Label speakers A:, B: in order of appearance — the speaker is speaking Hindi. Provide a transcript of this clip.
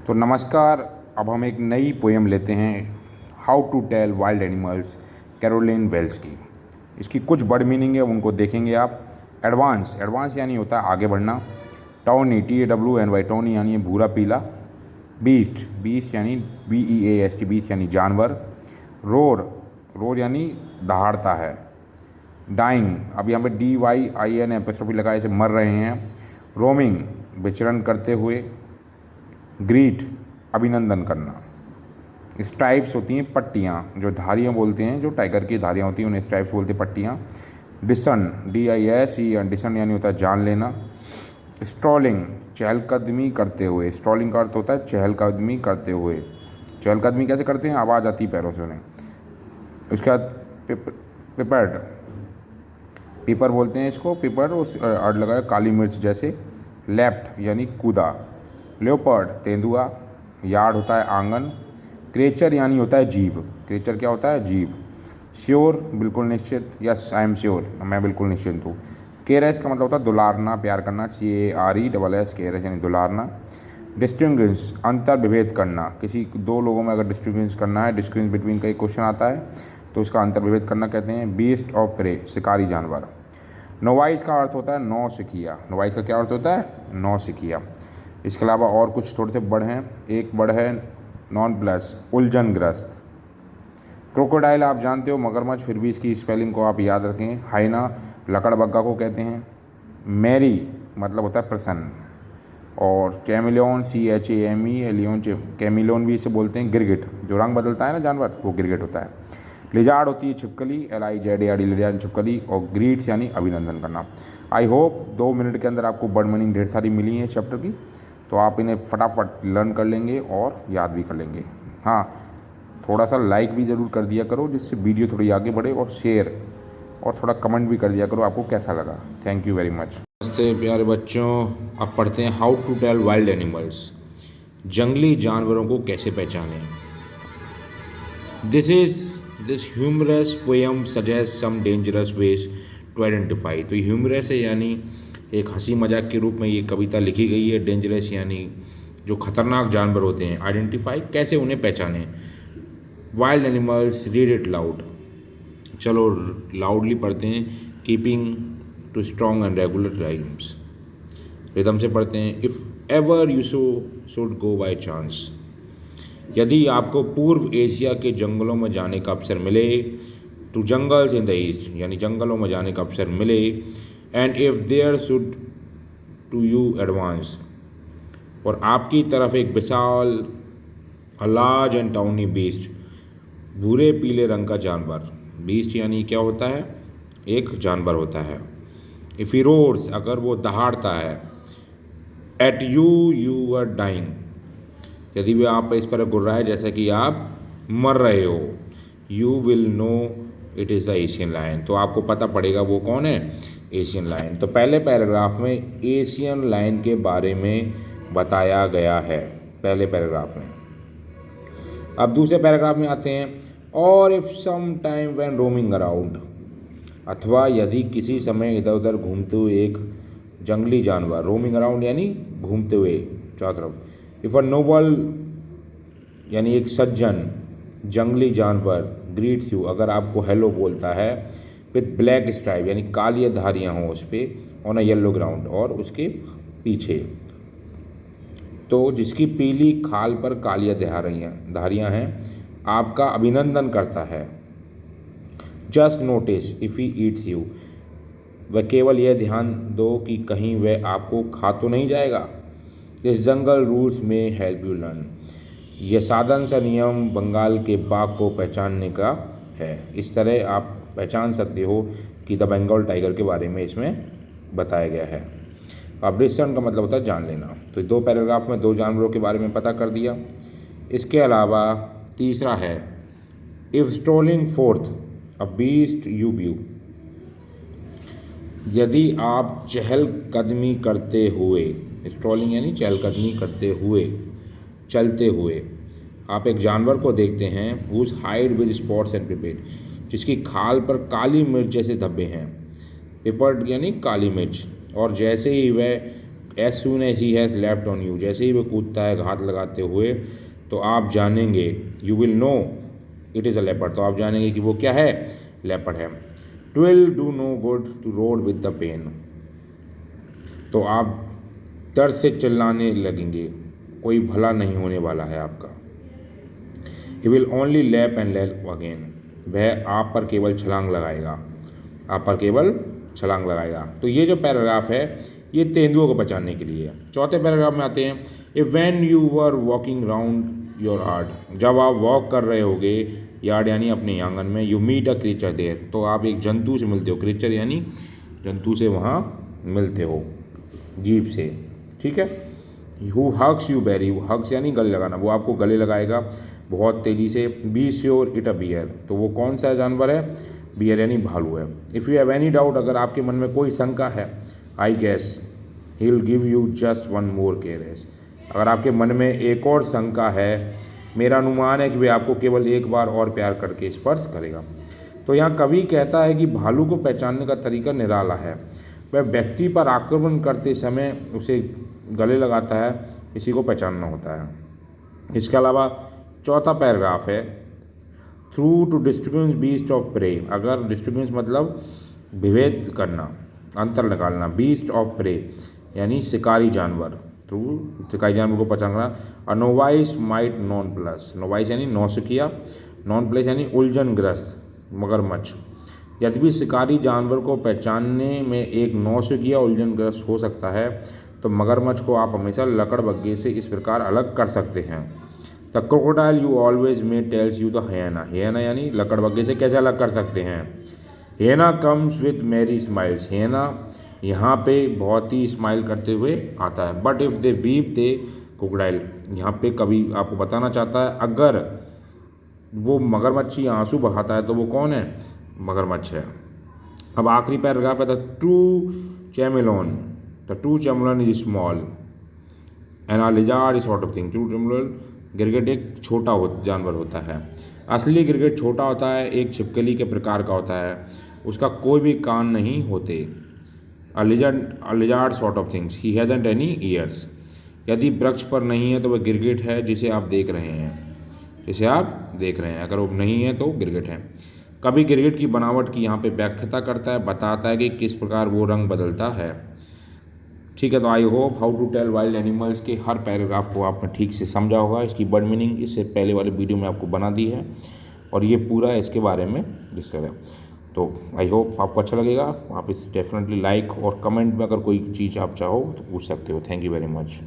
A: तो नमस्कार। अब हम एक नई पोएम लेते हैं, how to tell wild animals, Carolyn Wells की। इसकी कुछ वर्ड मीनिंग है, उनको देखेंगे आप। एडवांस, एडवांस यानी होता है आगे बढ़ना। टाउनी, TAWNY, टाउनी यानी भूरा पीला। बीस्ट, बीस्ट यानी BEAST, बीस्ट यानी जानवर। रोर, रोर यानी दहाड़ता है। डाइंग, अब यहाँ पे DYIN एपोस्ट्रोफी लगा, इसे मर रहे हैं। रोमिंग, विचरण करते हुए। ग्रीट, अभिनंदन करना। स्ट्राइप्स होती हैं पट्टियाँ, जो धारियाँ बोलते हैं, जो टाइगर की धारियाँ होती हैं उन्हें स्ट्राइप्स बोलते हैं, पट्टियाँ। डिसन, DISE, डिसन यानी होता है जान लेना। स्ट्रॉलिंग, चहलकदमी करते हुए। स्ट्रॉलिंग का अर्थ होता है चहलकदमी करते हुए। चहलकदमी कैसे करते हैं? आवाज़ आती है पैरों से उन्हें। उसके बाद पिपर्ड, पीपर बोलते हैं इसको, पीपर उस अर्ड लगाया काली मिर्च जैसे। लेफ्ट यानी कूदा। लेपर्ड, तेंदुआ। यार्ड होता है आंगन। क्रेचर यानी होता है जीभ। क्रेचर क्या होता है? जीभ। श्योर, बिल्कुल निश्चित। यस आई एम श्योर, मैं बिल्कुल निश्चिंत हूँ। केयरस का मतलब होता है दुलारना, प्यार करना। CARESS, केयरस यानी दुलारना। डिस्टिंग्विश, अंतर विभेद करना। किसी दो लोगों में अगर डिस्टिंग्विश करना है, डिस्टिंग्विश बिटवीन का एक क्वेश्चन आता है तो उसका अंतर विभेद करना कहते हैं। बीस्ट ऑफ प्रे, शिकारी जानवर। नोवाइस का अर्थ होता है नौ सिखिया। नोवाइस का क्या अर्थ होता है? नौ सिखिया। इसके अलावा और कुछ थोड़े से वर्ड हैं। एक वर्ड है नॉन प्लस, उलझनग्रस्त। क्रोकोडाइल आप जानते हो, मगरमच्छ, फिर भी इसकी स्पेलिंग को आप याद रखें। हाइना, लकड़बग्गा को कहते हैं। मैरी मतलब होता है प्रसन्न। और कैमिलियन, CHAME, एलियन, कैमिलियन भी इसे बोलते हैं। गिरगिट, जो रंग बदलता है ना जानवर, वो गिरगिट होता है। लिजार्ड होती है छिपकली, LIZARD, लिजार्ड छिपकली। और ग्रीट्स यानी अभिनंदन करना। आई होप 2 मिनट के अंदर आपको वर्ड मीनिंग ढेर सारी मिली है इस चैप्टर की, तो आप इन्हें फटाफट लर्न कर लेंगे और याद भी कर लेंगे। हाँ, थोड़ा सा लाइक भी ज़रूर कर दिया करो, जिससे वीडियो थोड़ी आगे बढ़े, और शेयर और थोड़ा कमेंट भी कर दिया करो आपको कैसा लगा। Thank you very much. नमस्ते प्यारे बच्चों, अब पढ़ते हैं how to tell wild animals, जंगली जानवरों को कैसे पहचानें। This humorous poem suggest some dangerous ways to identify. तो ह्यूमरस है यानी एक हंसी मजाक के रूप में ये कविता लिखी गई है। डेंजरस यानी जो खतरनाक जानवर होते हैं। आइडेंटिफाई, कैसे उन्हें पहचानें। Wild animals, read it loud. चलो लाउडली पढ़ते हैं। Keeping to strong and regular rhymes, rhythm से पढ़ते हैं। If ever you should go by chance, यदि आपको पूर्व एशिया के जंगलों में जाने का अवसर मिले। To jungles in the east, यानी जंगलों में जाने का अवसर मिले। And if there should to you advance, और आपकी तरफ एक विशाल, a large and tawny beast, भूरे पीले रंग का जानवर। बीस्ट यानी क्या होता है? एक जानवर होता है। इफ़ ही रोर्स, अगर वो दहाड़ता है। एट यू आर डाइंग, यदि वे आप इस पर गुर्राए जैसा कि आप मर रहे हो। You will know it is the Asian lion, तो आपको पता पड़ेगा वो कौन है? Asian lion. तो पहले पैराग्राफ में एशियन लायन के बारे में बताया गया है, पहले पैराग्राफ में। अब दूसरे पैराग्राफ में आते हैं। और if some time when roaming around, अथवा यदि किसी समय इधर उधर घूमते हुए एक जंगली जानवर। रोमिंग अराउंड यानी घूमते हुए चारों तरफ। इफ़ अ नोबल यानी एक सज्जन जंगली जानवर ग्रीट्स यू, अगर आपको हेलो बोलता है। विथ ब्लैक स्ट्राइप यानी काली धारियाँ हों उस पर, ऑन अ येलो ग्राउंड, और उसके पीछे, तो जिसकी पीली खाल पर कालियाँ धारियाँ हैं, आपका अभिनंदन करता है। Just notice if he eats you, वह केवल यह ध्यान दो कि कहीं वह आपको खा तो नहीं जाएगा। दिस जंगल रूल्स में हेल्प यू लर्न, यह साधारण सा नियम बंगाल के बाघ को पहचानने का है। इस तरह आप पहचान सकते हो कि द बंगाल टाइगर के बारे में इसमें बताया गया है। अब डिस्टर्न का मतलब होता है जान लेना। तो 2 पैराग्राफ में 2 जानवरों के बारे में पता कर दिया। इसके अलावा तीसरा है, if strolling fourth a beast you view, यदि आप चहलकदमी करते हुए, स्ट्रोलिंग यानी चहलकदमी करते हुए, चलते हुए, आप एक जानवर को देखते हैं। Whose hide with spots and peppered, जिसकी खाल पर काली मिर्च जैसे धब्बे हैं। पिपर्ड यानी काली मिर्च, और जैसे ही वह as soon as he has left on you, जैसे ही वो कूदता है घात लगाते हुए तो आप जानेंगे, you will know it is a leopard, तो आप जानेंगे कि वो क्या है, लेपर्ड है। 'Twill do no good to road with the pain, तो आप दर्द से चिल्लाने लगेंगे, कोई भला नहीं होने वाला है आपका। He will only lap and lap again, वह आप पर केवल छलांग लगाएगा, आप पर केवल छलांग लगाएगा। तो ये जो पैराग्राफ है ये तेंदुओं को बचाने के लिए है। चौथे पैराग्राफ में आते हैं, if when you were walking round your yard, जब आप वॉक कर रहे होगे यार्ड यानी अपने आंगन में, you meet a creature there, तो आप एक जंतु से मिलते हो, क्रीचर यानी जंतु से वहाँ मिलते हो, जीभ से, ठीक है। Who hugs you very, hugs यानी गले लगाना, वो आपको गले लगाएगा बहुत तेज़ी से। Be sure it a bear, तो वो कौन सा जानवर है, बियर यानी भालू है। If you have any doubt, अगर आपके मन में कोई शंका है, I guess he will give you just one more caress, अगर आपके मन में एक और शंका है, मेरा अनुमान है कि वह आपको केवल एक बार और प्यार करके स्पर्श करेगा। तो यहाँ कवि कहता है कि भालू को पहचानने का तरीका निराला है, वह व्यक्ति पर आक्रमण करते समय उसे गले लगाता है, इसी को पहचानना होता है। इसके अलावा चौथा पैराग्राफ है, through to distribute beast of prey, अगर डिस्ट्रीब्यूट मतलब विभेद करना, अंतर निकालना, बीस्ट ऑफ प्रे यानी शिकारी जानवर, थ्रू शिकारी जानवर को पहचानना। A novice might non plus, novice यानी नौसिखिया, नॉन प्लस यानी उलझनग्रस्त मगरमच्छ, यद्यपि शिकारी जानवर को पहचानने में एक नौसिखिया उलझनग्रस्त हो सकता है, तो मगरमच्छ को आप हमेशा लकड़बग्घे से इस प्रकार अलग कर सकते हैं। The crocodile you always may tells you the hyena, hyena यानी लकड़बग्घे से कैसे अलग कर सकते हैं। hyena comes with merry smiles, hyena यहाँ पे बहुत ही स्माइल करते हुए आता है। But if they weep they crocodile, यहाँ पे कभी आपको बताना चाहता है अगर वो मगरमच्छी आंसू बहाता है तो वो कौन है, मगरमच्छ है। अब आखिरी पैराग्राफ है, the true chameleon, the true chameleon is small and a lizard is sort of thing, true chameleon गिरगिट एक छोटा जानवर होता है, असली गिरगिट छोटा होता है, एक छिपकली के प्रकार का होता है, उसका कोई भी कान नहीं होते। A lizard sort of things, he hasn't any ears, यदि वृक्ष पर नहीं है तो वह गिरगिट है जिसे आप देख रहे हैं, जिसे आप देख रहे हैं, अगर वो नहीं है तो गिरगिट है। कभी गिरगिट की बनावट की यहाँ पे व्याख्या करता है, बताता है कि किस प्रकार वो रंग बदलता है, ठीक है। तो I hope how to tell wild animals के हर पैराग्राफ को आपने ठीक से समझा होगा, इसकी वर्ड मीनिंग इससे पहले वाले वीडियो में आपको बना दी है और ये पूरा इसके बारे में डिस्कस है। तो आई होप आपको अच्छा लगेगा, आप इस डेफिनेटली लाइक और कमेंट में अगर कोई चीज़ आप चाहो तो पूछ सकते हो। Thank you very much.